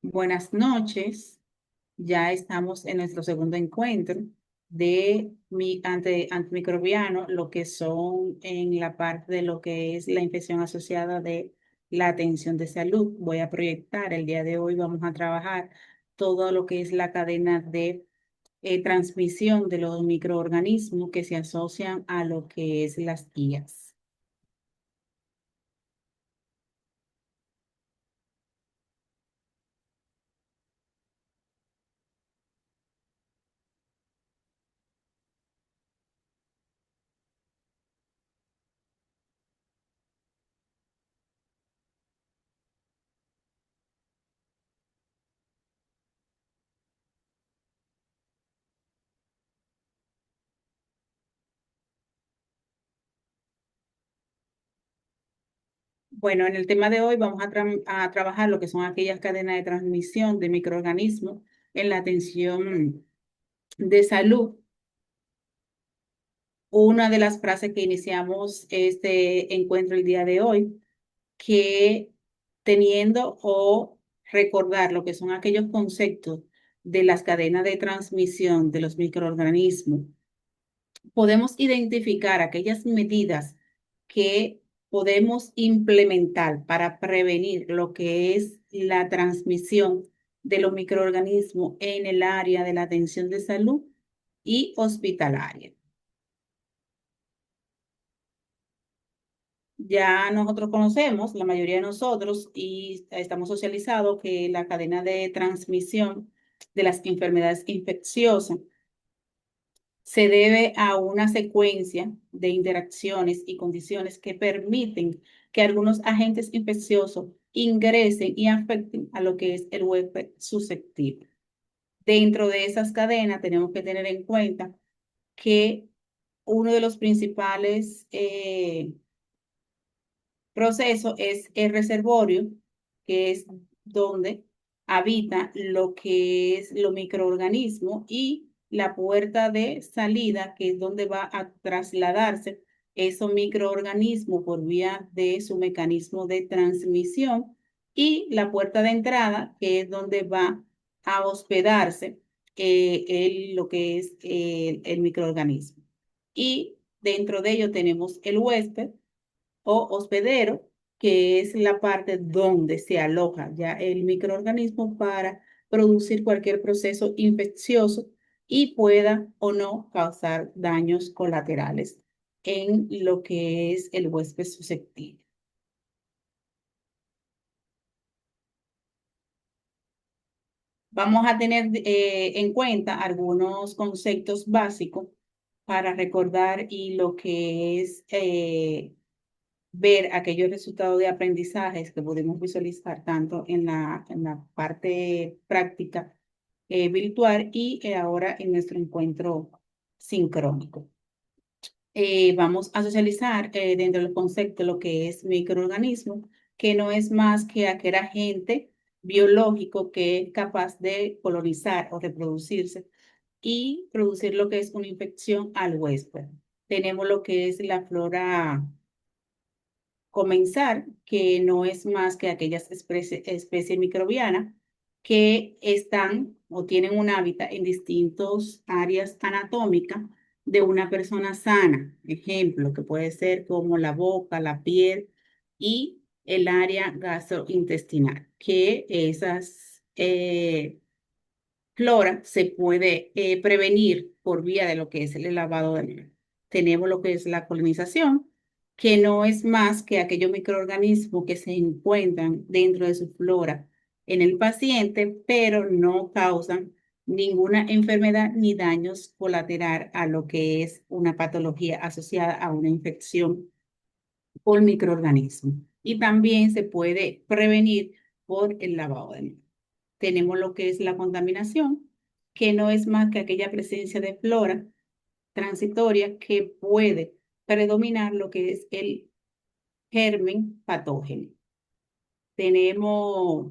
Buenas noches. Ya estamos en nuestro segundo encuentro de antimicrobiano, lo que son en la parte de lo que es la infección asociada de la atención de salud. Voy a proyectar el día de hoy, vamos a trabajar todo lo que es la cadena de transmisión de los microorganismos que se asocian a lo que es las guías. Bueno, en el tema de hoy vamos a trabajar lo que son aquellas cadenas de transmisión de microorganismos en la atención de salud. Una de las frases que iniciamos este encuentro el día de hoy, que teniendo o recordar lo que son aquellos conceptos de las cadenas de transmisión de los microorganismos, podemos identificar aquellas medidas que podemos implementar para prevenir lo que es la transmisión de los microorganismos en el área de la atención de salud y hospitalaria. Ya nosotros conocemos, la mayoría de nosotros, y estamos socializados que la cadena de transmisión de las enfermedades infecciosas se debe a una secuencia de interacciones y condiciones que permiten que algunos agentes infecciosos ingresen y afecten a lo que es el huésped susceptible. Dentro de esas cadenas tenemos que tener en cuenta que uno de los principales procesos es el reservorio, que es donde habita lo que es los microorganismos, y la puerta de salida, que es donde va a trasladarse esos microorganismos por vía de su mecanismo de transmisión, y la puerta de entrada, que es donde va a hospedarse lo que es el microorganismo. Y dentro de ello tenemos el huésped o hospedero, que es la parte donde se aloja ya el microorganismo para producir cualquier proceso infeccioso y pueda o no causar daños colaterales en lo que es el huésped susceptible. Vamos a tener en cuenta algunos conceptos básicos para recordar y lo que es ver aquellos resultados de aprendizajes que pudimos visualizar tanto en la parte práctica virtual y ahora en nuestro encuentro sincrónico. Vamos a socializar dentro del concepto lo que es microorganismo, que no es más que aquel agente biológico que es capaz de colonizar o reproducirse y producir lo que es una infección al huésped. Tenemos lo que es la flora comenzar, que no es más que aquellas especies microbianas que están o tienen un hábitat en distintas áreas anatómicas de una persona sana. Ejemplo, que puede ser como la boca, la piel y el área gastrointestinal, que esas flora se puede prevenir por vía de lo que es el lavado de manos. Tenemos lo que es la colonización, que no es más que aquellos microorganismos que se encuentran dentro de su flora en el paciente, pero no causan ninguna enfermedad ni daños colateral a lo que es una patología asociada a una infección por microorganismos. Y también se puede prevenir por el lavado de manos. Tenemos lo que es la contaminación, que no es más que aquella presencia de flora transitoria que puede predominar lo que es el germen patógeno. Tenemos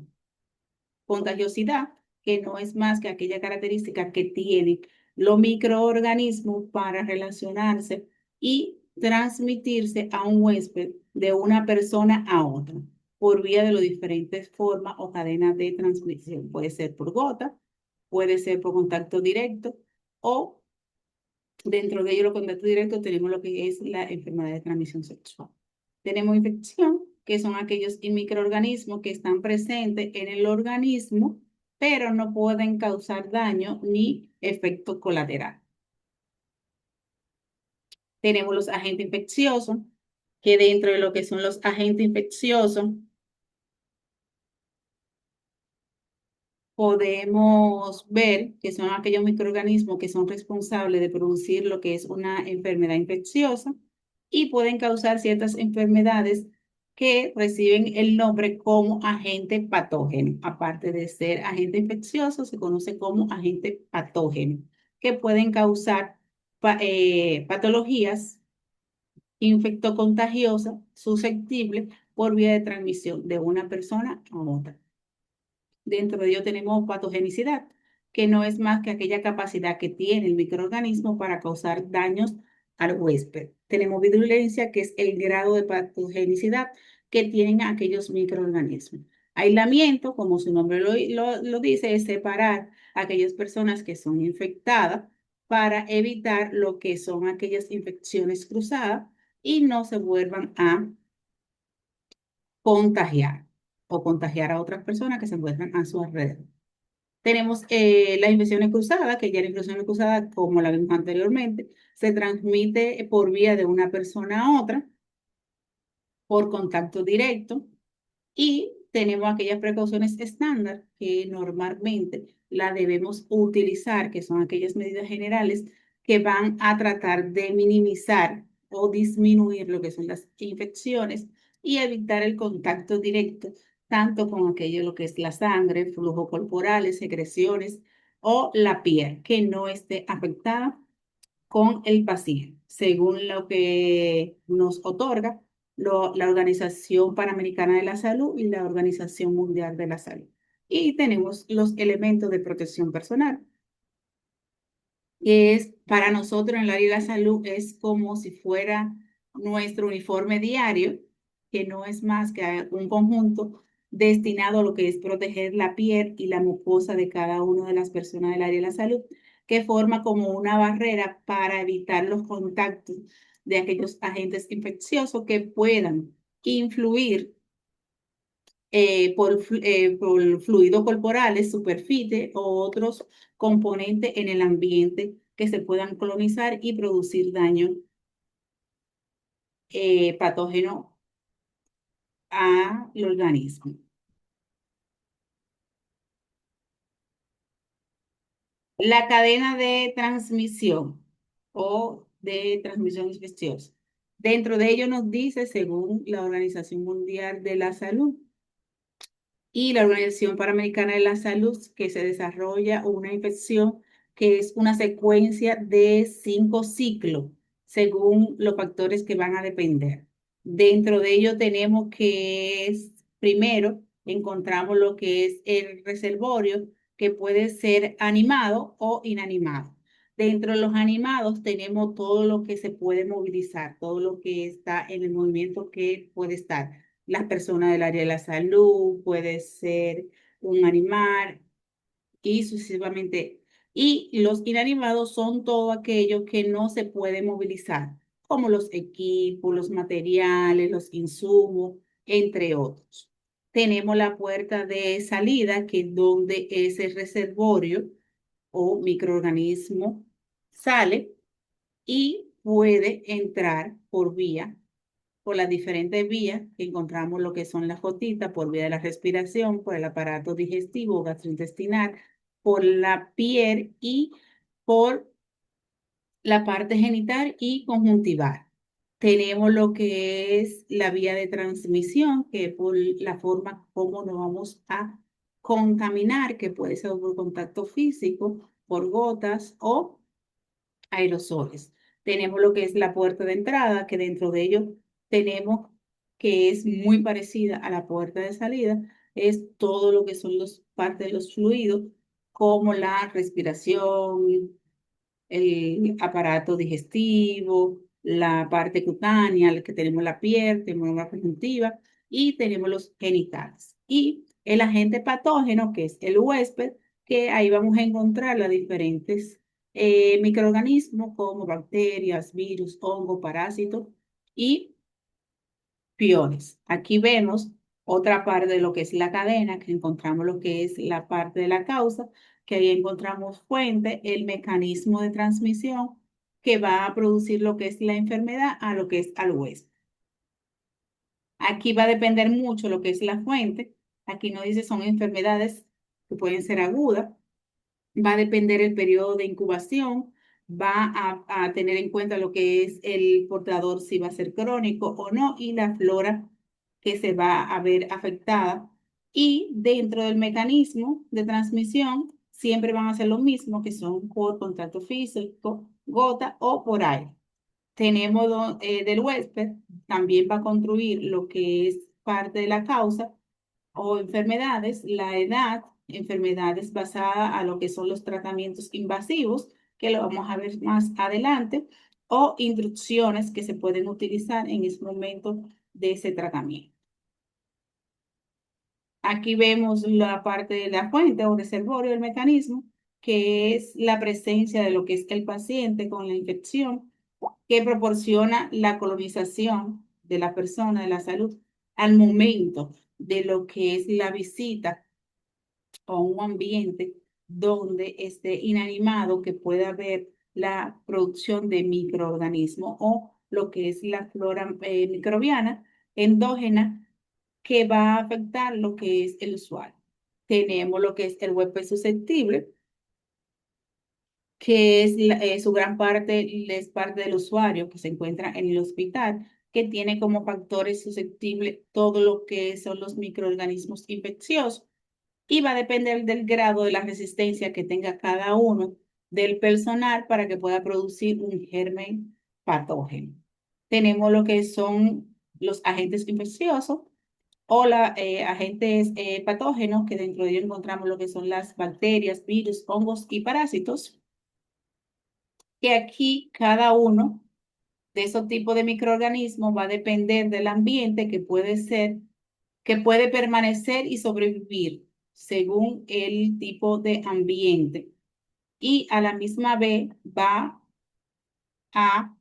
contagiosidad, que no es más que aquella característica que tienen los microorganismos para relacionarse y transmitirse a un huésped de una persona a otra. por vía de las diferentes formas o cadenas de transmisión. Puede ser por gota, puede ser por contacto directo o dentro de ello los contactos directos tenemos lo que es la enfermedad de transmisión sexual. Tenemos infección, que son aquellos microorganismos que están presentes en el organismo, pero no pueden causar daño ni efecto colateral. Tenemos los agentes infecciosos, que dentro de lo que son los agentes infecciosos, podemos ver que son aquellos microorganismos que son responsables de producir lo que es una enfermedad infecciosa y pueden causar ciertas enfermedades que reciben el nombre como agente patógeno. Aparte de ser agente infeccioso, se conoce como agente patógeno, que pueden causar patologías infectocontagiosas susceptibles por vía de transmisión de una persona a otra. Dentro de ello tenemos patogenicidad, que no es más que aquella capacidad que tiene el microorganismo para causar daños al huésped. Tenemos virulencia, que es el grado de patogenicidad que tienen aquellos microorganismos. Aislamiento, como su nombre lo dice, es separar a aquellas personas que son infectadas para evitar lo que son aquellas infecciones cruzadas y no se vuelvan a contagiar o contagiar a otras personas que se encuentran a su alrededor. Tenemos las infecciones cruzadas, que ya la infección cruzada, como la vimos anteriormente, se transmite por vía de una persona a otra, por contacto directo, y tenemos aquellas precauciones estándar que normalmente la debemos utilizar, que son aquellas medidas generales que van a tratar de minimizar o disminuir lo que son las infecciones y evitar el contacto directo, tanto con aquello lo que es la sangre, flujo corporales, secreciones o la piel que no esté afectada con el paciente, según lo que nos otorga la Organización Panamericana de la Salud y la Organización Mundial de la Salud. Y tenemos los elementos de protección personal, que es para nosotros en el área de la salud, es como si fuera nuestro uniforme diario, que no es más que un conjunto destinado a lo que es proteger la piel y la mucosa de cada una de las personas del área de la salud, que forma como una barrera para evitar los contactos de aquellos agentes infecciosos que puedan influir por fluidos corporales, superficie o otros componentes en el ambiente que se puedan colonizar y producir daño patógeno al organismo. La cadena de transmisión o de transmisión infecciosa. Dentro de ello nos dice, según la Organización Mundial de la Salud, y la Organización Panamericana de la Salud, que se desarrolla una infección que es una secuencia de 5 ciclos, según los factores que van a depender. Dentro de ello tenemos que es, primero, encontramos lo que es el reservorio, que puede ser animado o inanimado. Dentro de los animados tenemos todo lo que se puede movilizar, todo lo que está en el movimiento que puede estar las personas del área de la salud, puede ser un animal y sucesivamente. Y los inanimados son todo aquello que no se puede movilizar, como los equipos, los materiales, los insumos, entre otros. Tenemos la puerta de salida, que es donde ese reservorio o microorganismo sale y puede entrar por las diferentes vías que encontramos lo que son las gotitas, por vía de la respiración, por el aparato digestivo gastrointestinal, por la piel y por la parte genital y conjuntival. Tenemos lo que es la vía de transmisión, que es por la forma como nos vamos a contaminar, que puede ser por contacto físico, por gotas o aerosoles. Tenemos lo que es la puerta de entrada, que dentro de ello tenemos que es muy parecida a la puerta de salida, es todo lo que son los partes de los fluidos, como la respiración, el aparato digestivo, la parte cutánea, que tenemos la piel, tenemos la conjuntiva, y tenemos los genitales. Y el agente patógeno, que es el huésped, que ahí vamos a encontrar las diferentes microorganismos como bacterias, virus, hongo, parásitos y piones. Aquí vemos otra parte de lo que es la cadena, que encontramos lo que es la parte de la causa, que ahí encontramos fuente, el mecanismo de transmisión que va a producir lo que es la enfermedad a lo que es al huésped. Aquí va a depender mucho lo que es la fuente. Aquí no dice son enfermedades que pueden ser agudas. Va a depender el periodo de incubación. Va a tener en cuenta lo que es el portador, si va a ser crónico o no, y la flora que se va a ver afectada. Y dentro del mecanismo de transmisión, siempre van a ser lo mismo, que son por contacto físico, gota o por aire. Tenemos del huésped, también va a construir lo que es parte de la causa o enfermedades, la edad, enfermedades basadas a lo que son los tratamientos invasivos, que lo vamos a ver más adelante, o instrucciones que se pueden utilizar en ese momento de ese tratamiento. Aquí vemos la parte de la fuente o reservorio del mecanismo, que es la presencia de lo que es el paciente con la infección, que proporciona la colonización de la persona, de la salud, al momento de lo que es la visita o un ambiente donde esté inanimado, que pueda haber la producción de microorganismos o lo que es la flora microbiana endógena, que va a afectar lo que es el usuario. Tenemos lo que es el huésped susceptible, que es su gran parte, es parte del usuario que se encuentra en el hospital, que tiene como factores susceptibles todo lo que son los microorganismos infecciosos, y va a depender del grado de la resistencia que tenga cada uno del personal para que pueda producir un germen patógeno. Tenemos lo que son los agentes infecciosos o los agentes patógenos, que dentro de ellos encontramos lo que son las bacterias, virus, hongos y parásitos, que aquí cada uno de esos tipos de microorganismos va a depender del ambiente, que puede ser, que puede permanecer y sobrevivir según el tipo de ambiente. Y a la misma vez va a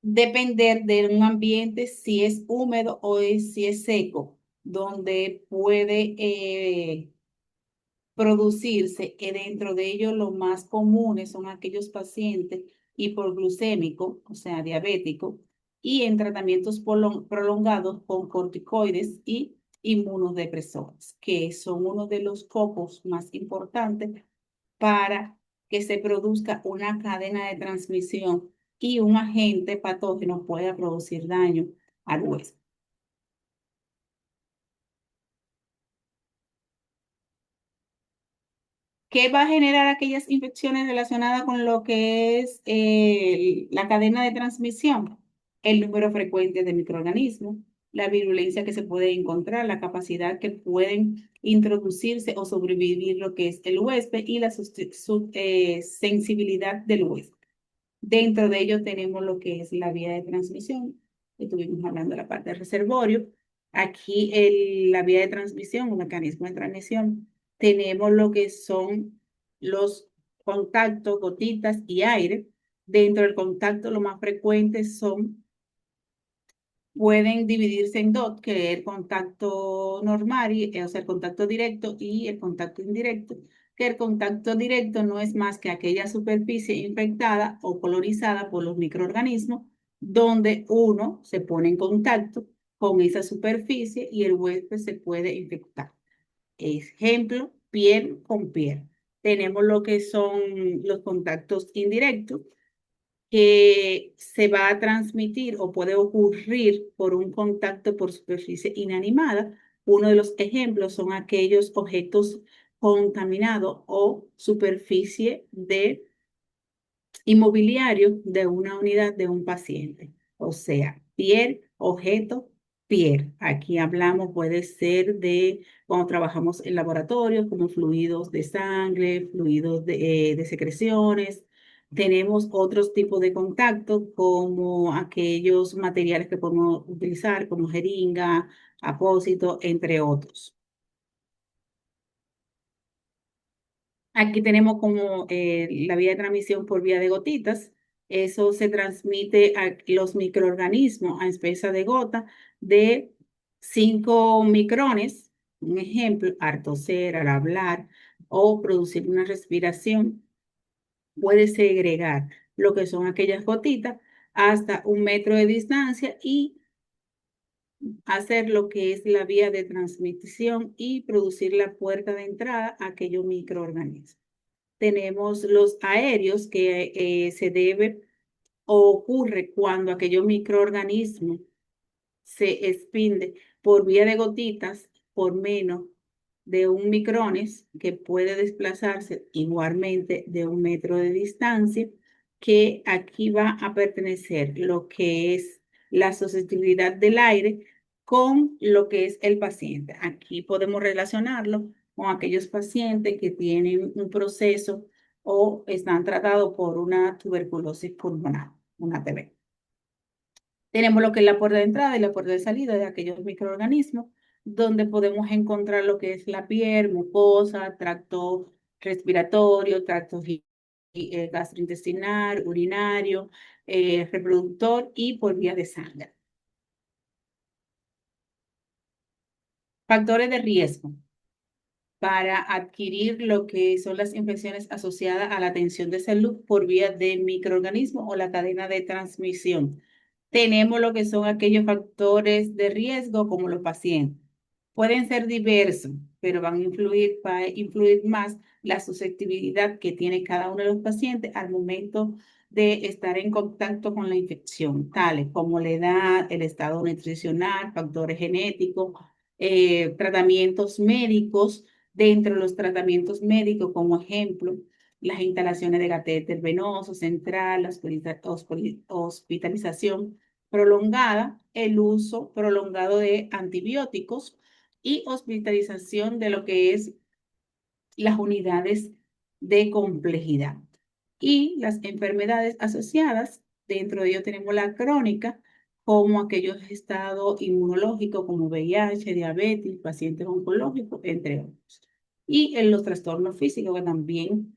depender de un ambiente, si es húmedo o si es seco, donde puede producirse, que dentro de ellos los más comunes son aquellos pacientes hipoglucémicos, o sea, diabéticos, y en tratamientos prolongados con corticoides y inmunodepresores, que son uno de los focos más importantes para que se produzca una cadena de transmisión y un agente patógeno pueda producir daño al hueso. ¿Qué va a generar aquellas infecciones relacionadas con lo que es la cadena de transmisión? El número frecuente de microorganismos, la virulencia que se puede encontrar, la capacidad que pueden introducirse o sobrevivir lo que es el huésped y la sensibilidad del huésped. Dentro de ello tenemos lo que es la vía de transmisión. Estuvimos hablando de la parte del reservorio. Aquí la vía de transmisión, un mecanismo de transmisión, tenemos lo que son los contactos, gotitas y aire. Dentro del contacto, lo más frecuente son, pueden dividirse en dos, que es el contacto normal, o sea, el contacto directo y el contacto indirecto, que el contacto directo no es más que aquella superficie infectada o colonizada por los microorganismos, donde uno se pone en contacto con esa superficie y el huésped se puede infectar. Ejemplo, piel con piel. Tenemos lo que son los contactos indirectos, que se va a transmitir o puede ocurrir por un contacto por superficie inanimada. Uno de los ejemplos son aquellos objetos contaminados o superficie de inmobiliario de una unidad de un paciente. O sea, piel, objeto, piel. Aquí hablamos, puede ser de cuando trabajamos en laboratorios, como fluidos de sangre, fluidos de secreciones, Tenemos otros tipos de contacto, como aquellos materiales que podemos utilizar, como jeringa, apósito, entre otros. Aquí tenemos como la vía de transmisión por vía de gotitas. Eso se transmite a los microorganismos a espesa de gota de 5 micrones. Un ejemplo, al toser, al hablar o producir una respiración, puede segregar lo que son aquellas gotitas hasta 1 metro de distancia y hacer lo que es la vía de transmisión y producir la puerta de entrada a aquellos microorganismos. Tenemos los aéreos que se debe o ocurre cuando aquellos microorganismos se expinde por vía de gotitas por menos de 1 micrones, que puede desplazarse igualmente de 1 metro de distancia, que aquí va a pertenecer lo que es la susceptibilidad del aire con lo que es el paciente. Aquí podemos relacionarlo con aquellos pacientes que tienen un proceso o están tratados por una tuberculosis pulmonar, una TB. Tenemos lo que es la puerta de entrada y la puerta de salida de aquellos microorganismos, donde podemos encontrar lo que es la piel, mucosa, tracto respiratorio, gastrointestinal, urinario, reproductor y por vía de sangre. Factores de riesgo para adquirir lo que son las infecciones asociadas a la atención de salud por vía de microorganismos o la cadena de transmisión. Tenemos lo que son aquellos factores de riesgo como los pacientes. Pueden ser diversos, pero va a influir más la susceptibilidad que tiene cada uno de los pacientes al momento de estar en contacto con la infección, tales como la edad, el estado nutricional, factores genéticos, tratamientos médicos. Dentro de los tratamientos médicos, como ejemplo, las instalaciones de catéter venoso central, la hospitalización prolongada, el uso prolongado de antibióticos y hospitalización de lo que es las unidades de complejidad. Y las enfermedades asociadas, dentro de ello tenemos la crónica, como aquellos estados inmunológicos como VIH, diabetes, pacientes oncológicos, entre otros. Y en los trastornos físicos que también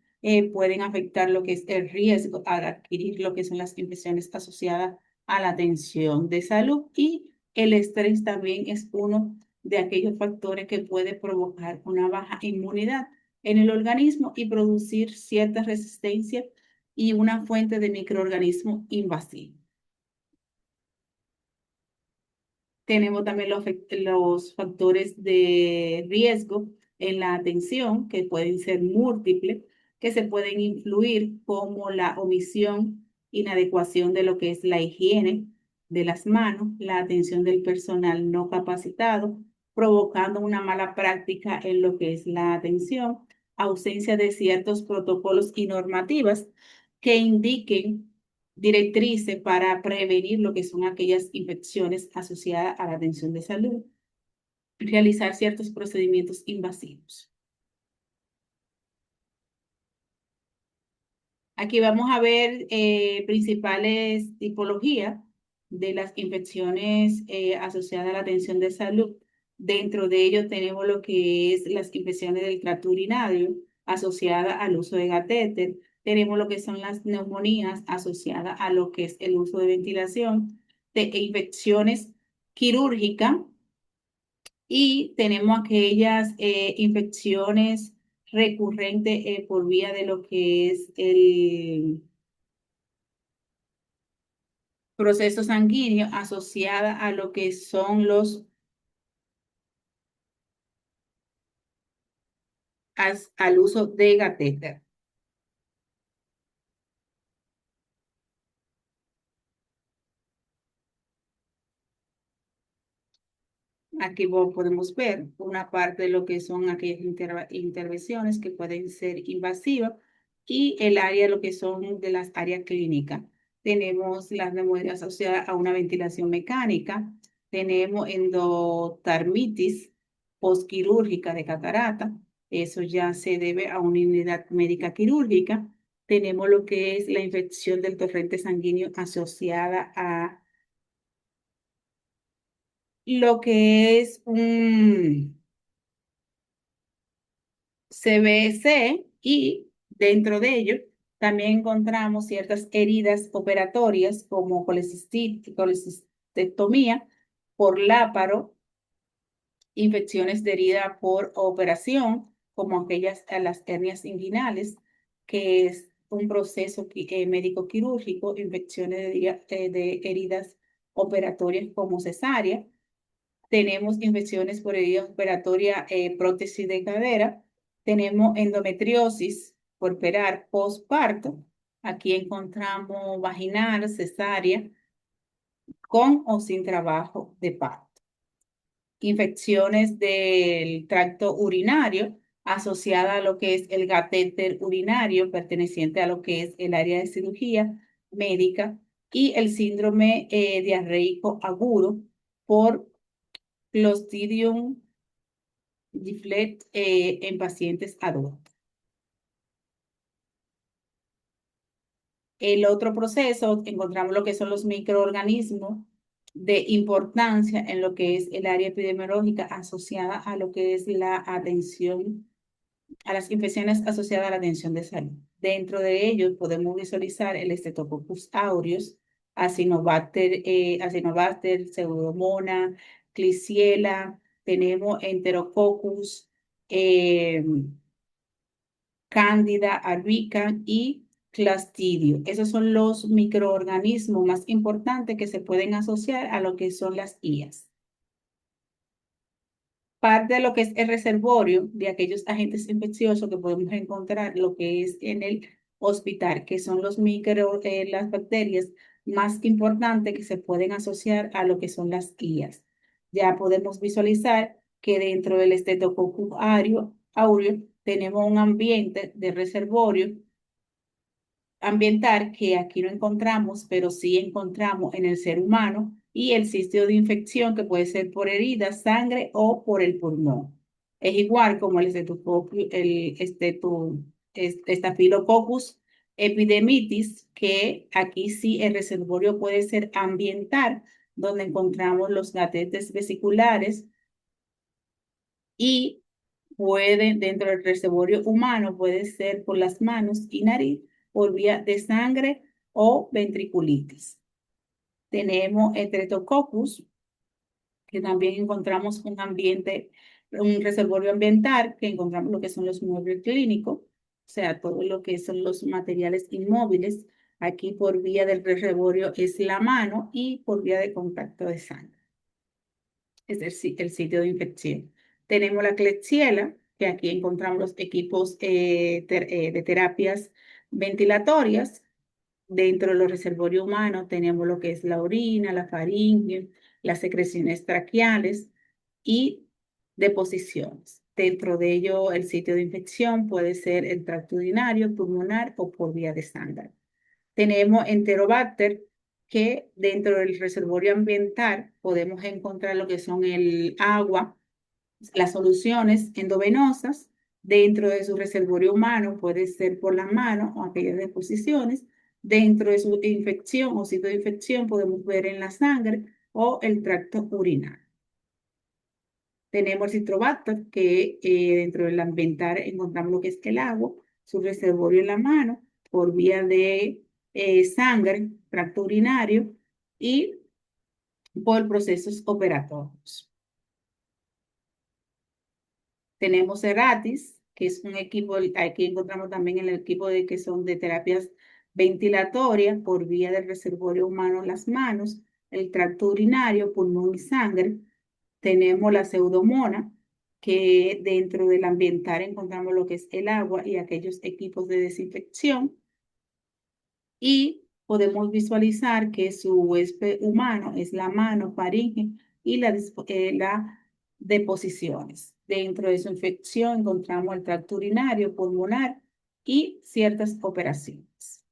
pueden afectar lo que es el riesgo a adquirir lo que son las infecciones asociadas a la atención de salud, y el estrés también es uno de aquellos factores que puede provocar una baja inmunidad en el organismo y producir cierta resistencia y una fuente de microorganismos invasivos. Tenemos también los factores de riesgo en la atención, que pueden ser múltiples, que se pueden influir, como la omisión, inadecuación de lo que es la higiene de las manos, la atención del personal no capacitado, provocando una mala práctica en lo que es la atención, ausencia de ciertos protocolos y normativas que indiquen directrices para prevenir lo que son aquellas infecciones asociadas a la atención de salud, realizar ciertos procedimientos invasivos. Aquí vamos a ver principales tipologías de las infecciones asociadas a la atención de salud. Dentro de ello tenemos lo que es las infecciones del tracto urinario asociadas al uso de catéter. Tenemos lo que son las neumonías asociadas a lo que es el uso de ventilación, de infecciones quirúrgicas, y tenemos aquellas infecciones recurrentes por vía de lo que es el proceso sanguíneo asociada a lo que son al uso de catéter. Aquí podemos ver una parte de lo que son aquellas intervenciones que pueden ser invasivas, y el área, lo que son de las áreas clínicas. Tenemos las neumonías asociadas a una ventilación mecánica, tenemos endotarmitis postquirúrgica de catarata, eso ya se debe a una unidad médica quirúrgica. tenemos lo que es la infección del torrente sanguíneo asociada a lo que es un CBC y dentro de ello también encontramos ciertas heridas operatorias como colecistectomía por láparo, infecciones de herida por operación, como aquellas las hernias inguinales, que es un proceso médico quirúrgico, infecciones de heridas operatorias como cesárea. Tenemos infecciones por herida operatoria, prótesis de cadera. Tenemos endometriosis por operar postparto. Aquí encontramos vaginal, cesárea, con o sin trabajo de parto. Infecciones del tracto urinario asociada a lo que es el catéter urinario perteneciente a lo que es el área de cirugía médica y el síndrome diarreico agudo por Clostridium difficile en pacientes adultos. El otro proceso, encontramos lo que son los microorganismos de importancia en lo que es el área epidemiológica asociada a lo que es la atención, a las infecciones asociadas a la atención de salud. Dentro de ellos podemos visualizar el Streptococcus aureus, Acinetobacter, Pseudomonas, Klebsiella, tenemos Enterococcus, Cándida albicans y Clastidio. Esos son los microorganismos más importantes que se pueden asociar a lo que son las IAS. Parte de lo que es el reservorio de aquellos agentes infecciosos que podemos encontrar, lo que es en el hospital, que son las bacterias más importantes que se pueden asociar a lo que son las IAS. Ya podemos visualizar que dentro del Streptococcus aureus tenemos un ambiente de reservorio ambiental que aquí no encontramos, pero sí encontramos en el ser humano y el sitio de infección que puede ser por herida, sangre o por el pulmón. Es igual como Staphylococcus epidemitis, que aquí sí el reservorio puede ser ambiental, donde encontramos los gatetes vesiculares y dentro del reservorio humano, puede ser por las manos y nariz, por vía de sangre o ventriculitis. Tenemos Streptococcus, que también encontramos un reservorio ambiental, que encontramos lo que son los muebles clínicos, o sea, todo lo que son los materiales inmóviles. Aquí por vía del reservorio es la mano y por vía de contacto de sangre es el sitio de infección. Tenemos la Klebsiella, que aquí encontramos los equipos de terapias ventilatorias. Dentro de los reservorios humanos tenemos lo que es la orina, la faringe, las secreciones traqueales y deposiciones. Dentro de ello, el sitio de infección puede ser el tracto urinario, pulmonar o por vía de sangre. Tenemos Enterobacter, que dentro del reservorio ambiental podemos encontrar lo que son el agua, las soluciones endovenosas. Dentro de su reservorio humano puede ser por la mano o aquellas deposiciones. Dentro de su infección o sitio de infección podemos ver en la sangre o el tracto urinario. Tenemos el Citrobacter, que dentro del ambiental encontramos lo que es el agua, su reservorio en la mano, por vía de sangre, tracto urinario y por procesos operatorios. Tenemos Ceratis, que es un equipo, aquí encontramos también el equipo de que son de terapias ventilatorias por vía del reservorio humano en las manos, el tracto urinario, pulmón y sangre. Tenemos la pseudomona, que dentro del ambiental encontramos lo que es el agua y aquellos equipos de desinfección. Y podemos visualizar que su huésped humano es la mano, faringe y las deposiciones. Dentro de su infección encontramos el tracto urinario, pulmonar y ciertas operaciones.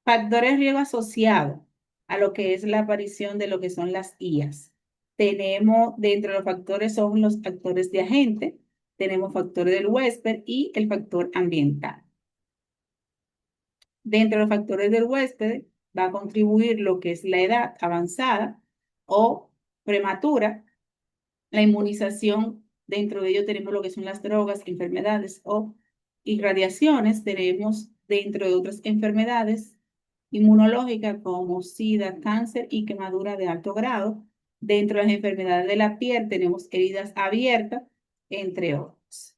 Factores de riesgo asociados a lo que es la aparición de lo que son las IAS. Tenemos dentro de los factores son los factores de agente, tenemos factor del huésped y el factor ambiental. Dentro de los factores del huésped va a contribuir lo que es la edad avanzada o prematura, la inmunización, dentro de ello tenemos lo que son las drogas, enfermedades o irradiaciones, tenemos dentro de otras enfermedades inmunológicas como SIDA, cáncer y quemadura de alto grado. Dentro de las enfermedades de la piel tenemos heridas abiertas, entre otros.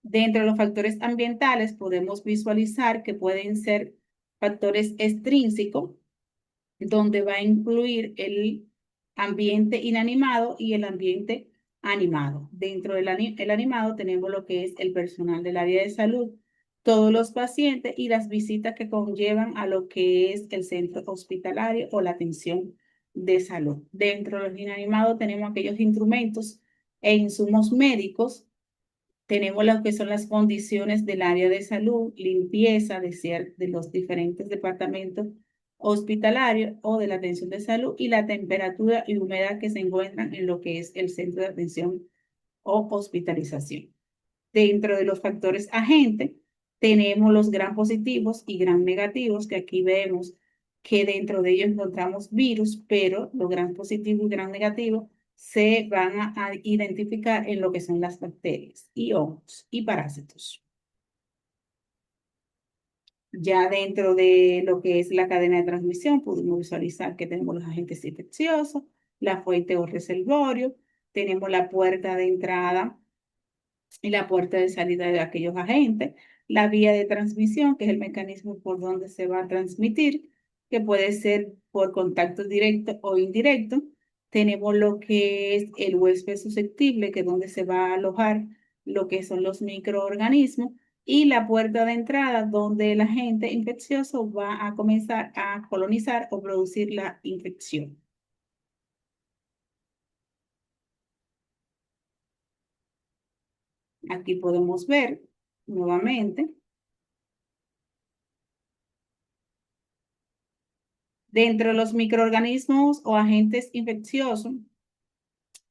Dentro de los factores ambientales podemos visualizar que pueden ser factores extrínsecos, donde va a incluir el ambiente inanimado y el ambiente animado. Dentro del el animado tenemos lo que es el personal del área de salud, todos los pacientes y las visitas que conllevan a lo que es el centro hospitalario o la atención de salud. Dentro de los inanimados tenemos aquellos instrumentos e insumos médicos, tenemos lo que son las condiciones del área de salud, limpieza de los diferentes departamentos hospitalarios o de la atención de salud y la temperatura y humedad que se encuentran en lo que es el centro de atención o hospitalización. Dentro de los factores agentes, tenemos los gran positivos y gran negativos, que aquí vemos que dentro de ellos encontramos virus, pero los gran positivos y gran negativos se van a identificar en lo que son las bacterias y hongos y parásitos. Ya dentro de lo que es la cadena de transmisión, pudimos visualizar que tenemos los agentes infecciosos, la fuente o reservorio, tenemos la puerta de entrada y la puerta de salida de aquellos agentes, la vía de transmisión, que es el mecanismo por donde se va a transmitir, que puede ser por contacto directo o indirecto. Tenemos lo que es el huésped susceptible, que es donde se va a alojar lo que son los microorganismos, y la puerta de entrada, donde el agente infeccioso va a comenzar a colonizar o producir la infección. Aquí podemos ver nuevamente. Dentro de los microorganismos o agentes infecciosos,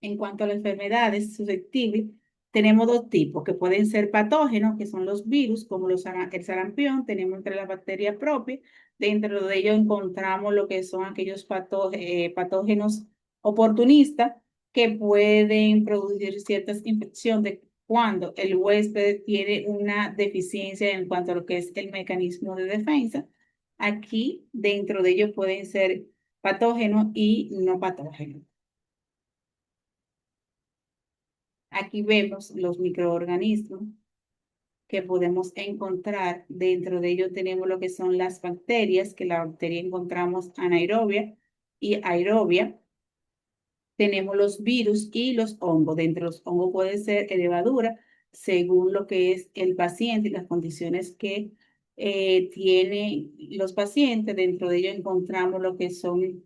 en cuanto a las enfermedades susceptibles, tenemos dos tipos que pueden ser patógenos, que son los virus, como el sarampión, tenemos entre las bacterias propias. Dentro de ellos encontramos lo que son aquellos patógenos oportunistas que pueden producir ciertas infecciones cuando el huésped tiene una deficiencia en cuanto a lo que es el mecanismo de defensa. Aquí dentro de ellos pueden ser patógenos y no patógenos. Aquí vemos los microorganismos que podemos encontrar. Dentro de ellos tenemos lo que son las bacterias, que la bacteria encontramos anaerobia y aerobia. Tenemos los virus y los hongos. Dentro de los hongos puede ser levadura, según lo que es el paciente y las condiciones que tienen los pacientes. Dentro de ellos encontramos lo que son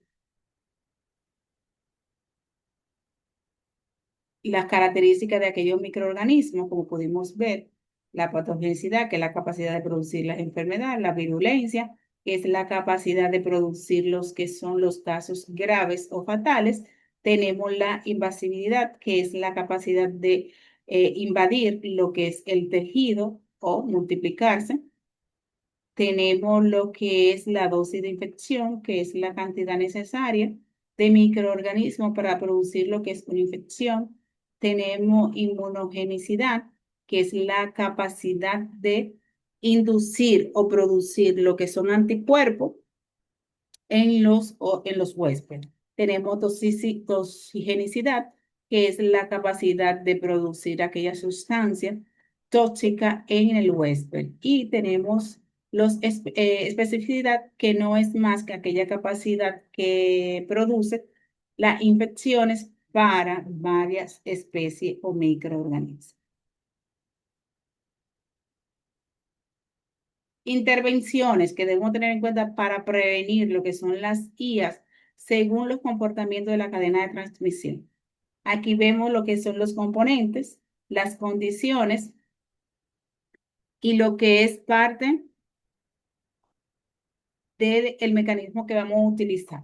las características de aquellos microorganismos, como pudimos ver, la patogenicidad, que es la capacidad de producir las enfermedades, la virulencia, que es la capacidad de producir los que son los casos graves o fatales. Tenemos la invasividad, que es la capacidad de invadir lo que es el tejido o multiplicarse. Tenemos lo que es la dosis de infección, que es la cantidad necesaria de microorganismos para producir lo que es una infección. Tenemos inmunogenicidad, que es la capacidad de inducir o producir lo que son anticuerpos en los huéspedes. Tenemos toxigenicidad, que es la capacidad de producir aquella sustancia tóxica en el huésped. Y tenemos especificidad, que no es más que aquella capacidad que produce las infecciones para varias especies o microorganismos. Intervenciones que debemos tener en cuenta para prevenir lo que son las IAS según los comportamientos de la cadena de transmisión. Aquí vemos lo que son los componentes, las condiciones y lo que es parte del mecanismo que vamos a utilizar.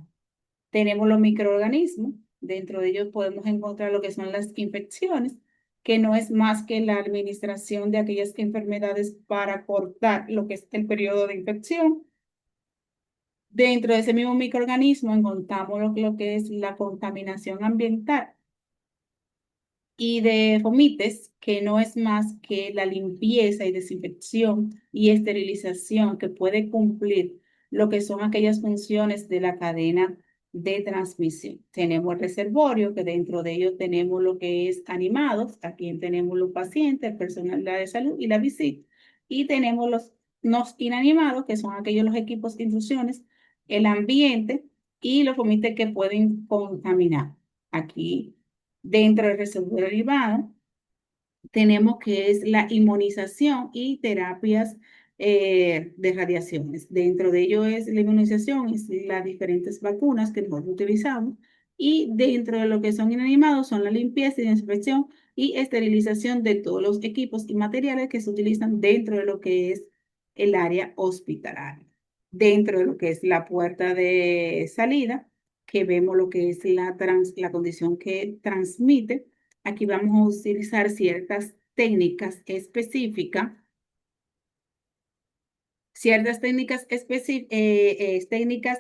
Tenemos los microorganismos, dentro de ellos podemos encontrar lo que son las infecciones. que no es más que la administración de aquellas enfermedades para cortar lo que es el periodo de infección. Dentro de ese mismo microorganismo encontramos lo que es la contaminación ambiental y de fomites, que no es más que la limpieza y desinfección y esterilización que puede cumplir lo que son aquellas funciones de la cadena de transmisión. Tenemos el reservorio, que dentro de ello tenemos lo que es animados, aquí tenemos los pacientes, el personal de salud y la visita, y tenemos los no inanimados, que son aquellos los equipos de infusiones, el ambiente y los fomites que pueden contaminar. Aquí dentro del reservorio derivado, tenemos que es la inmunización y terapias de radiaciones. Dentro de ello es la inmunización, es las diferentes vacunas que nosotros utilizamos. Y dentro de lo que son inanimados son la limpieza y desinfección y esterilización de todos los equipos y materiales que se utilizan dentro de lo que es el área hospitalaria. Dentro de lo que es la puerta de salida, que vemos lo que es la condición que transmite. Aquí vamos a utilizar técnicas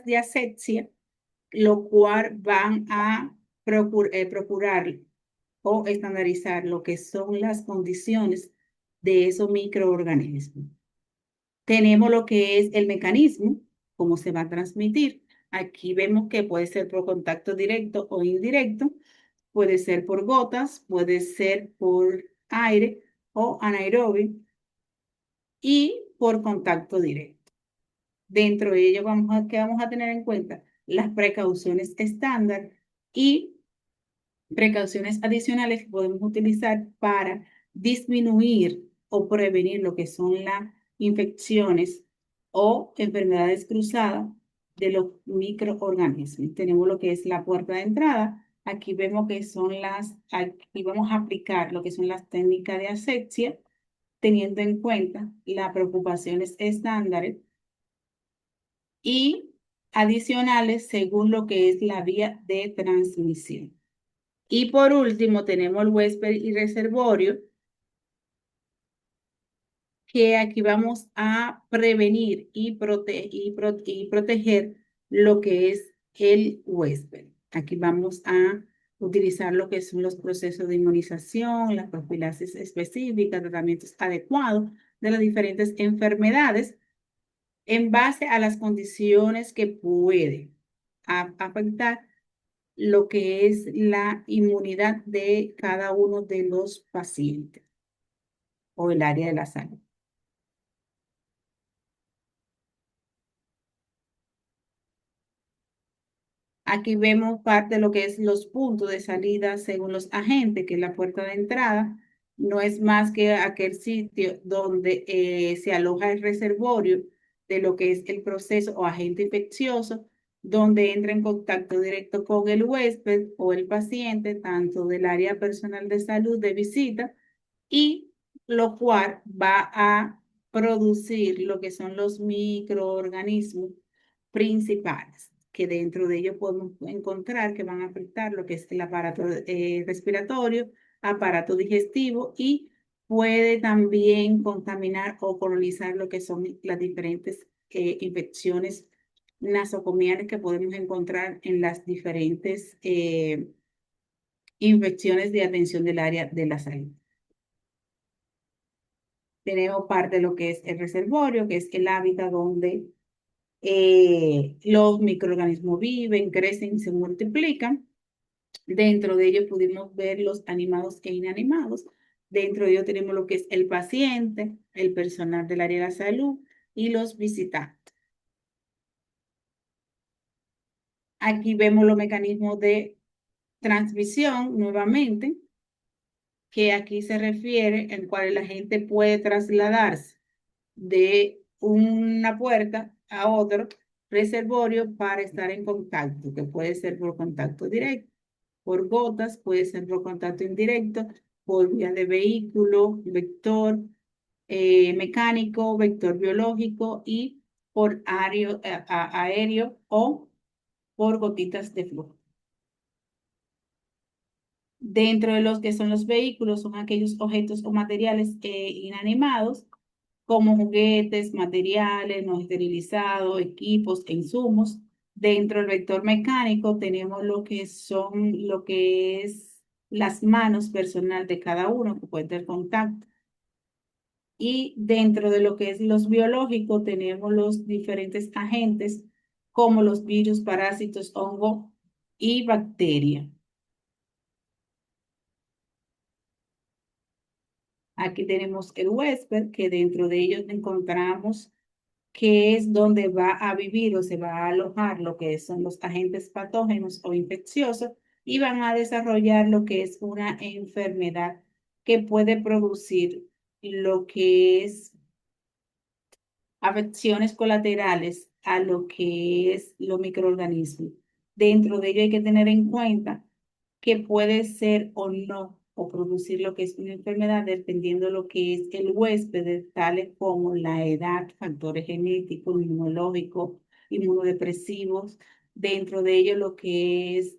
de asepsia, lo cual van a procurar o estandarizar lo que son las condiciones de esos microorganismos. Tenemos lo que es el mecanismo, cómo se va a transmitir. Aquí vemos que puede ser por contacto directo o indirecto, puede ser por gotas, puede ser por aire o anaerobio y por contacto directo. Dentro de ello ¿qué vamos a tener en cuenta? Las precauciones estándar y precauciones adicionales que podemos utilizar para disminuir o prevenir lo que son las infecciones o enfermedades cruzadas de los microorganismos. Tenemos lo que es la puerta de entrada. Aquí vemos que aquí vamos a aplicar lo que son las técnicas de asepsia, teniendo en cuenta las preocupaciones estándares y adicionales según lo que es la vía de transmisión. Y por último, tenemos el huésped y reservorio, que aquí vamos a prevenir y proteger lo que es el huésped. Aquí vamos a utilizar lo que son los procesos de inmunización, la profilaxis específica, tratamientos adecuados de las diferentes enfermedades en base a las condiciones que puede afectar lo que es la inmunidad de cada uno de los pacientes o el área de la salud. Aquí vemos parte de lo que es los puntos de salida según los agentes, que es la puerta de entrada. No es más que aquel sitio donde se aloja el reservorio de lo que es el proceso o agente infeccioso, donde entra en contacto directo con el huésped o el paciente, tanto del área personal de salud de visita, y lo cual va a producir lo que son los microorganismos principales, que dentro de ellos podemos encontrar que van a afectar lo que es el aparato respiratorio, aparato digestivo y puede también contaminar o colonizar lo que son las diferentes infecciones nasocomiales que podemos encontrar en las diferentes infecciones de atención del área de la salud. Tenemos parte de lo que es el reservorio, que es el hábitat donde los microorganismos viven, crecen y se multiplican. Dentro de ellos pudimos ver los animados e inanimados. Dentro de ellos tenemos lo que es el paciente, el personal del área de la salud y los visitantes. Aquí vemos los mecanismos de transmisión nuevamente, que aquí se refiere en cual la gente puede trasladarse de una puerta a otro reservorio para estar en contacto, que puede ser por contacto directo, por gotas, puede ser por contacto indirecto, por vía de vehículo, vector mecánico, vector biológico y por aéreo o por gotitas de flujo. Dentro de los que son los vehículos, son aquellos objetos o materiales inanimados, como juguetes, materiales no esterilizados, equipos e insumos. Dentro del vector mecánico tenemos lo que es las manos personal de cada uno que puede tener contacto. Y dentro de lo que es los biológicos tenemos los diferentes agentes como los virus, parásitos, hongos y bacterias. Aquí tenemos el huésped, que dentro de ellos encontramos que es donde va a vivir o se va a alojar lo que son los agentes patógenos o infecciosos y van a desarrollar lo que es una enfermedad que puede producir lo que es afecciones colaterales a lo que es los microorganismos. Dentro de ello hay que tener en cuenta que puede ser o no, o producir lo que es una enfermedad dependiendo de lo que es el huésped, tales como la edad, factores genéticos, inmunológicos, inmunodepresivos. Dentro de ello lo que es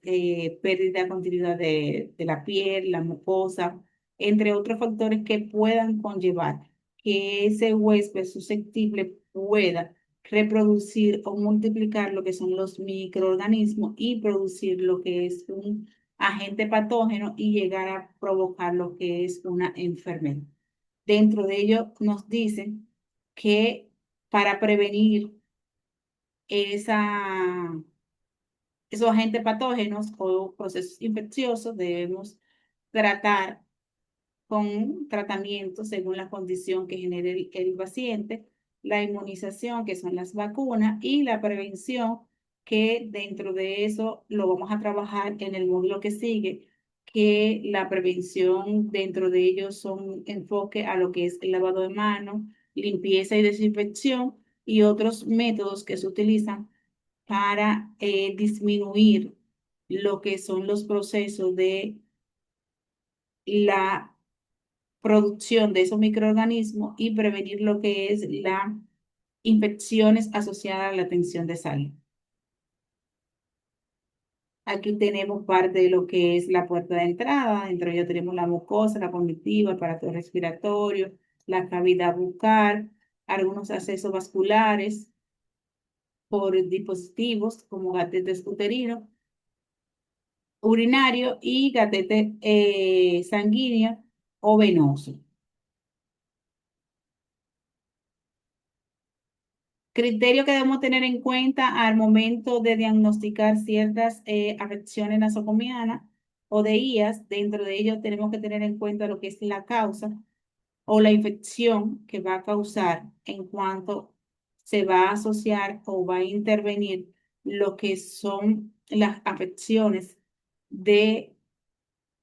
pérdida continua de la piel, la mucosa, entre otros factores que puedan conllevar que ese huésped susceptible pueda reproducir o multiplicar lo que son los microorganismos y producir lo que es un agente patógeno y llegar a provocar lo que es una enfermedad. Dentro de ello nos dicen que para prevenir esa, esos agentes patógenos o procesos infecciosos debemos tratar con un tratamiento según la condición que genere el paciente, la inmunización, que son las vacunas, y la prevención, que dentro de eso lo vamos a trabajar en el módulo que sigue, que la prevención dentro de ellos son enfoque a lo que es el lavado de manos, limpieza y desinfección y otros métodos que se utilizan para disminuir lo que son los procesos de la producción de esos microorganismos y prevenir lo que es las infecciones asociadas a la atención de salud. Aquí tenemos parte de lo que es la puerta de entrada. Dentro de ella tenemos la mucosa, la conductiva, el aparato respiratorio, la cavidad bucal, algunos accesos vasculares por dispositivos como gatetes uterinos, urinario y gatete sanguíneo o venoso. Criterio que debemos tener en cuenta al momento de diagnosticar ciertas afecciones nosocomianas o de IAS. Dentro de ello tenemos que tener en cuenta lo que es la causa o la infección que va a causar en cuanto se va a asociar o va a intervenir lo que son las afecciones de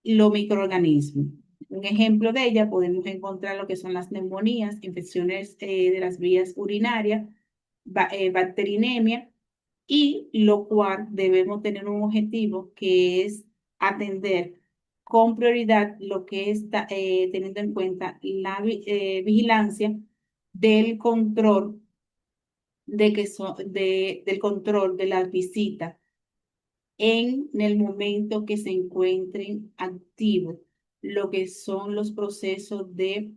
los microorganismos. Un ejemplo de ella podemos encontrar lo que son las neumonías, infecciones de las vías urinarias, bacterinemia, y lo cual debemos tener un objetivo que es atender con prioridad lo que está teniendo en cuenta la vigilancia del control del control de las visitas en el momento que se encuentren activos lo que son los procesos de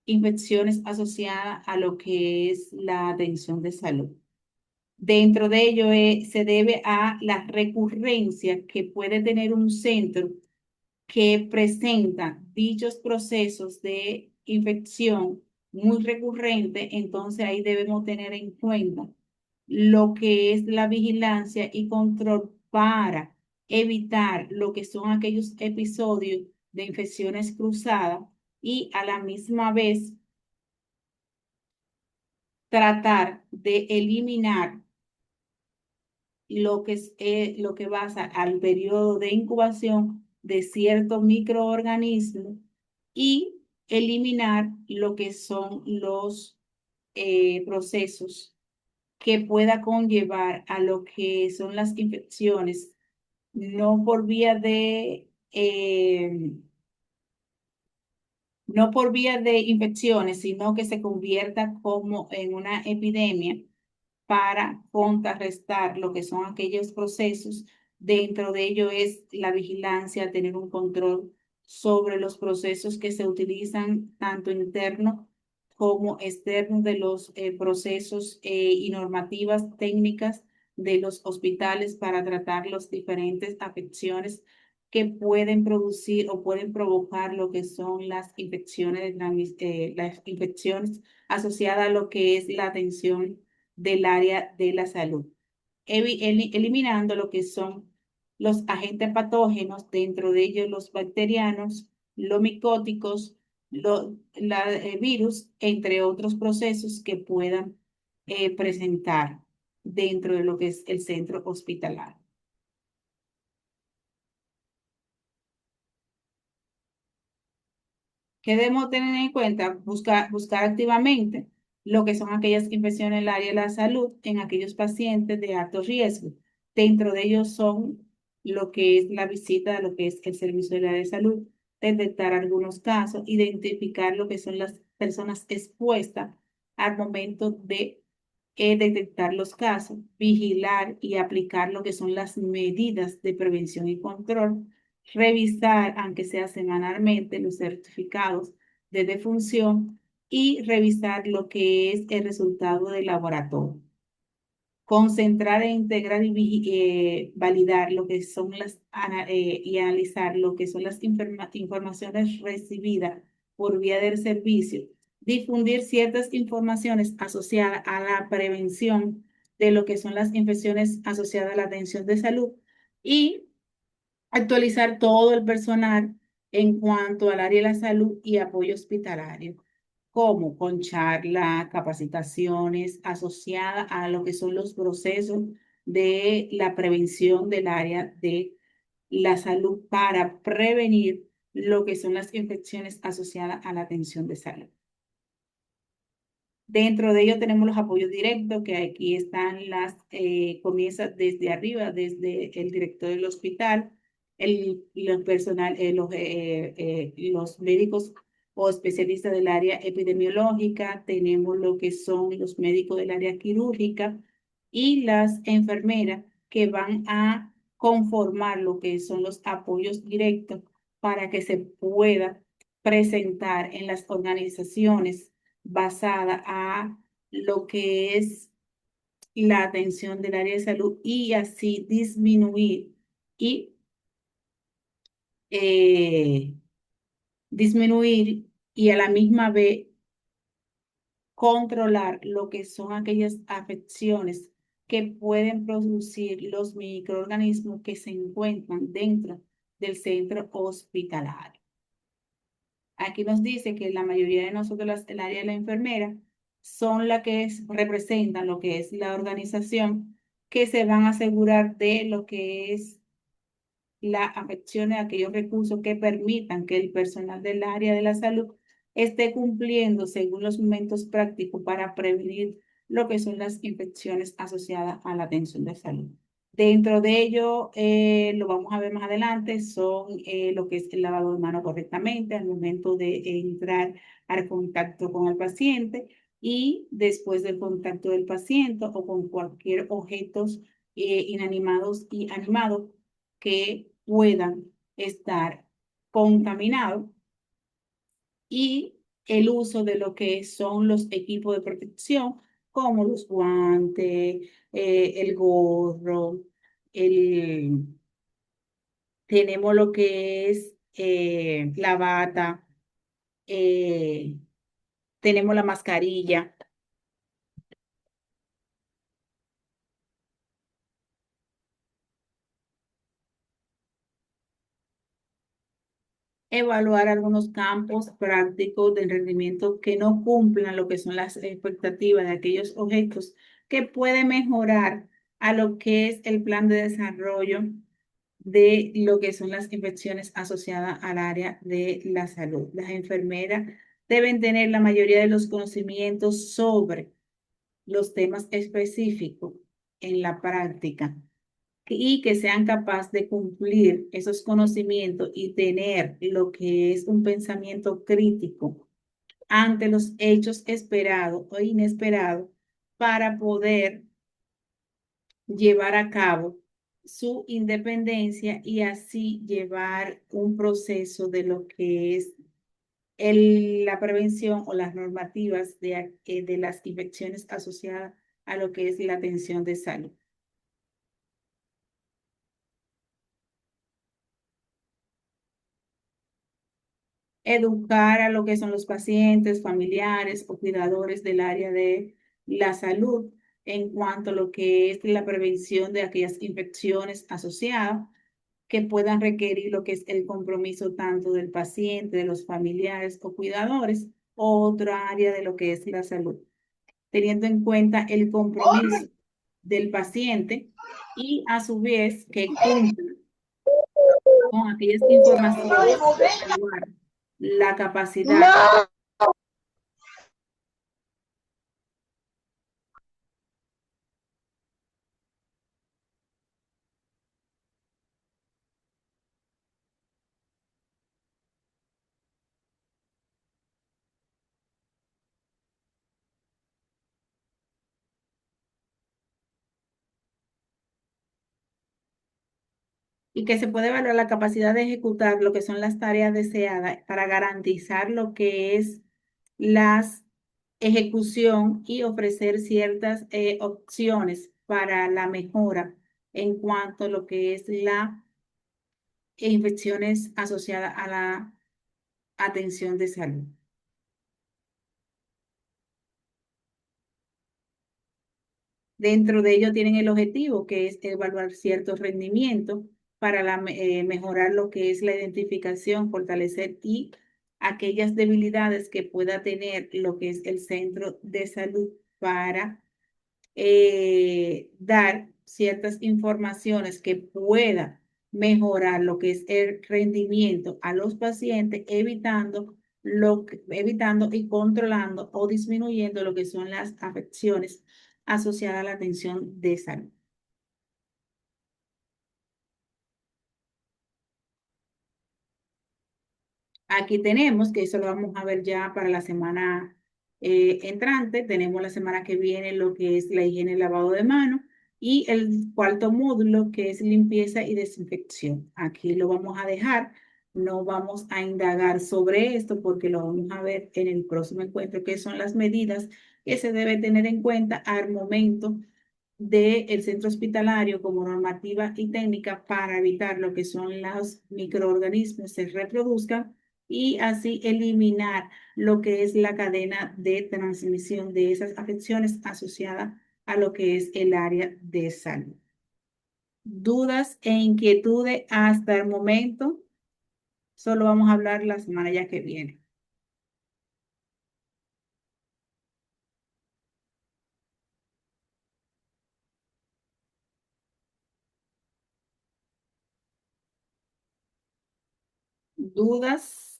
infecciones asociadas a lo que es la atención de salud. Dentro de ello se debe a la recurrencia que puede tener un centro que presenta dichos procesos de infección muy recurrente, entonces ahí debemos tener en cuenta lo que es la vigilancia y control para evitar lo que son aquellos episodios de infecciones cruzadas y a la misma vez tratar de eliminar lo que basa al periodo de incubación de ciertos microorganismos y eliminar lo que son los procesos que pueda conllevar a lo que son las infecciones, no por vía no por vía de infecciones, sino que se convierta como en una epidemia para contrarrestar lo que son aquellos procesos Dentro de ello es la vigilancia, tener un control sobre los procesos que se utilizan tanto interno como externo de los procesos y normativas técnicas de los hospitales para tratar las diferentes afecciones que pueden producir o pueden provocar lo que son las infecciones, las infecciones asociadas a lo que es la atención del área de la salud, eliminando lo que son los agentes patógenos, dentro de ellos los bacterianos, los micóticos, virus, entre otros procesos que puedan presentar dentro de lo que es el centro hospitalario. ¿Qué debemos tener en cuenta? Buscar activamente lo que son aquellas infecciones en el área de la salud en aquellos pacientes de alto riesgo. Dentro de ellos son lo que es la visita a lo que es el servicio del área de salud, detectar algunos casos, identificar lo que son las personas expuestas al momento de detectar los casos, vigilar y aplicar lo que son las medidas de prevención y control, revisar, aunque sea semanalmente, los certificados de defunción y revisar lo que es el resultado del laboratorio. Concentrar e integrar y validar lo que son y analizar lo que son las informaciones recibidas por vía del servicio, difundir ciertas informaciones asociadas a la prevención de lo que son las infecciones asociadas a la atención de salud y actualizar todo el personal en cuanto al área de la salud y apoyo hospitalario, como con charlas, capacitaciones asociadas a lo que son los procesos de la prevención del área de la salud para prevenir lo que son las infecciones asociadas a la atención de salud. Dentro de ello tenemos los apoyos directos, que aquí están comienza desde arriba, desde el director del hospital, los personal, los médicos o especialistas del área epidemiológica, tenemos lo que son los médicos del área quirúrgica y las enfermeras que van a conformar lo que son los apoyos directos para que se pueda presentar en las organizaciones basada a lo que es la atención del área de salud y así disminuir y eh, disminuir y a la misma vez controlar lo que son aquellas afecciones que pueden producir los microorganismos que se encuentran dentro del centro hospitalario. Aquí nos dice que la mayoría de nosotros, el área de la enfermera, son las que representan lo que es la organización, que se van a asegurar de lo que es la afección de aquellos recursos que permitan que el personal del área de la salud esté cumpliendo según los momentos prácticos para prevenir lo que son las infecciones asociadas a la atención de salud. Dentro de ello, lo vamos a ver más adelante, son lo que es el lavado de manos correctamente al momento de entrar al contacto con el paciente y después del contacto del paciente o con cualquier objetos inanimados y animados que puedan estar contaminados y el uso de lo que son los equipos de protección, como los guantes, el gorro, el, tenemos lo que es la bata, eh, tenemos la mascarilla. Evaluar algunos campos prácticos del rendimiento que no cumplan lo que son las expectativas de aquellos objetos que puede mejorar a lo que es el plan de desarrollo de lo que son las infecciones asociadas al área de la salud. Las enfermeras deben tener la mayoría de los conocimientos sobre los temas específicos en la práctica y que sean capaces de cumplir esos conocimientos y tener lo que es un pensamiento crítico ante los hechos esperados o inesperados para poder llevar a cabo su independencia y así llevar un proceso de lo que es la prevención o las normativas de las infecciones asociadas a lo que es la atención de salud. Educar a lo que son los pacientes, familiares o cuidadores del área de la salud en cuanto a lo que es la prevención de aquellas infecciones asociadas que puedan requerir lo que es el compromiso tanto del paciente, de los familiares o cuidadores, o otra área de lo que es la salud, teniendo en cuenta el compromiso del paciente y a su vez que cumpla con aquellas informaciones, evaluar la capacidad y que se puede evaluar la capacidad de ejecutar lo que son las tareas deseadas para garantizar lo que es la ejecución y ofrecer ciertas opciones para la mejora en cuanto a lo que es la infecciones asociadas a la atención de salud. Dentro de ello tienen el objetivo que es evaluar ciertos rendimientos para mejorar lo que es la identificación, fortalecer y aquellas debilidades que pueda tener lo que es el centro de salud para dar ciertas informaciones que pueda mejorar lo que es el rendimiento a los pacientes, evitando y controlando o disminuyendo lo que son las afecciones asociadas a la atención de salud. Aquí tenemos, que eso lo vamos a ver ya para la semana entrante, tenemos la semana que viene lo que es la higiene y lavado de manos y el cuarto módulo que es limpieza y desinfección. Aquí lo vamos a dejar, no vamos a indagar sobre esto porque lo vamos a ver en el próximo encuentro, que son las medidas que se debe tener en cuenta al momento del centro hospitalario como normativa y técnica para evitar lo que son los microorganismos se reproduzcan y así eliminar lo que es la cadena de transmisión de esas afecciones asociadas a lo que es el área de salud. Dudas e inquietudes hasta el momento, solo vamos a hablar la semana ya que viene. Dudas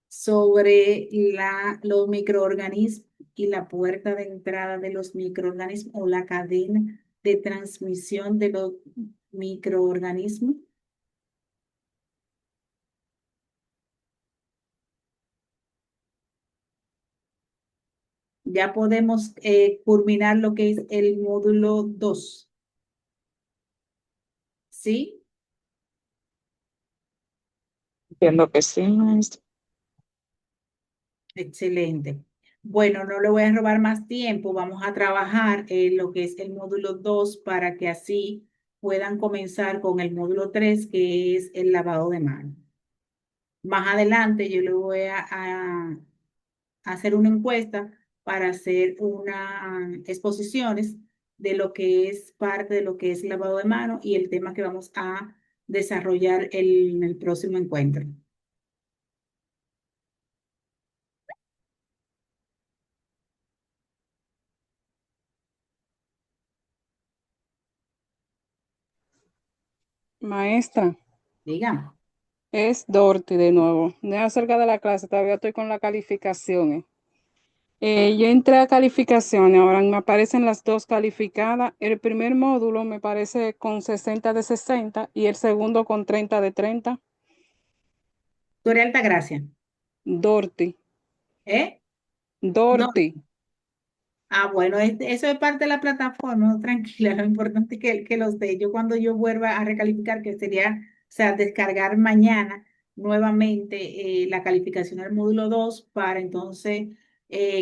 sobre los microorganismos y la puerta de entrada de los microorganismos o la cadena de transmisión de los microorganismos. Ya podemos culminar lo que es el módulo 2. ¿Sí? Entiendo que sí, maestra. Excelente. Bueno, no le voy a robar más tiempo. Vamos a trabajar en lo que es el módulo 2 para que así puedan comenzar con el módulo 3 que es el lavado de manos. Más adelante yo le voy a hacer una encuesta para hacer unas exposiciones de lo que es parte de lo que es lavado de manos y el tema que vamos a desarrollar en el próximo encuentro. Maestra, Digamos. es Dorothy de nuevo. No es acerca de la clase, todavía estoy con las calificaciones. Yo entré a calificaciones, ahora me aparecen las dos calificadas. El primer módulo me parece con 60 de 60 y el segundo con 30 de 30. Tú eres Altagracia, Dorothy, ¿eh? No, Dorothy. Ah, bueno, eso es parte de la plataforma, no, tranquila, lo importante es que los de yo cuando yo vuelva a recalificar, que sería, o sea, descargar mañana nuevamente la calificación del módulo 2 para entonces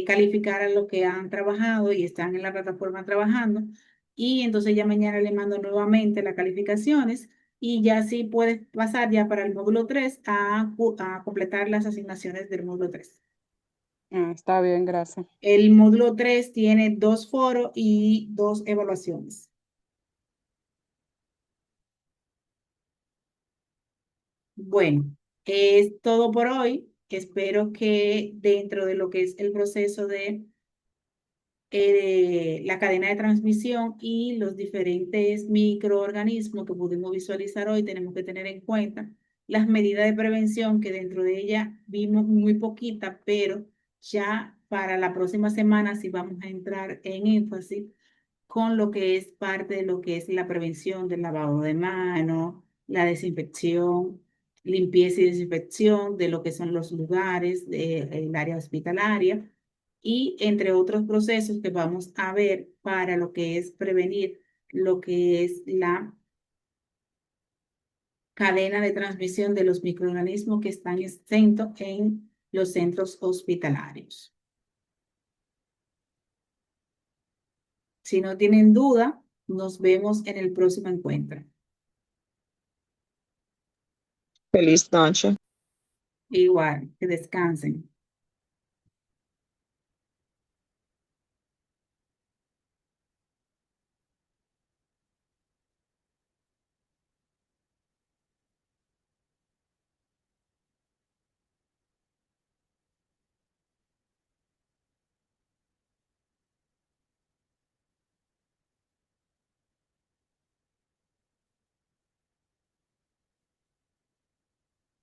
calificar a los que han trabajado y están en la plataforma trabajando. Y entonces ya mañana le mando nuevamente las calificaciones y ya sí puedes pasar ya para el módulo 3 a completar las asignaciones del módulo 3. Ah, está bien, gracias. El módulo 3 tiene 2 foros y 2 evaluaciones. Bueno, es todo por hoy. Espero que dentro de lo que es el proceso de la cadena de transmisión y los diferentes microorganismos que pudimos visualizar hoy, tenemos que tener en cuenta las medidas de prevención que dentro de ella vimos muy poquita, pero ya para la próxima semana sí vamos a entrar en énfasis con lo que es parte de lo que es la prevención del lavado de manos, la desinfección, limpieza y desinfección de lo que son los lugares del área hospitalaria y entre otros procesos que vamos a ver para lo que es prevenir lo que es la cadena de transmisión de los microorganismos que están exentos en los centros hospitalarios. Si no tienen duda, nos vemos en el próximo encuentro. Feliz noche. Igual, que descansen.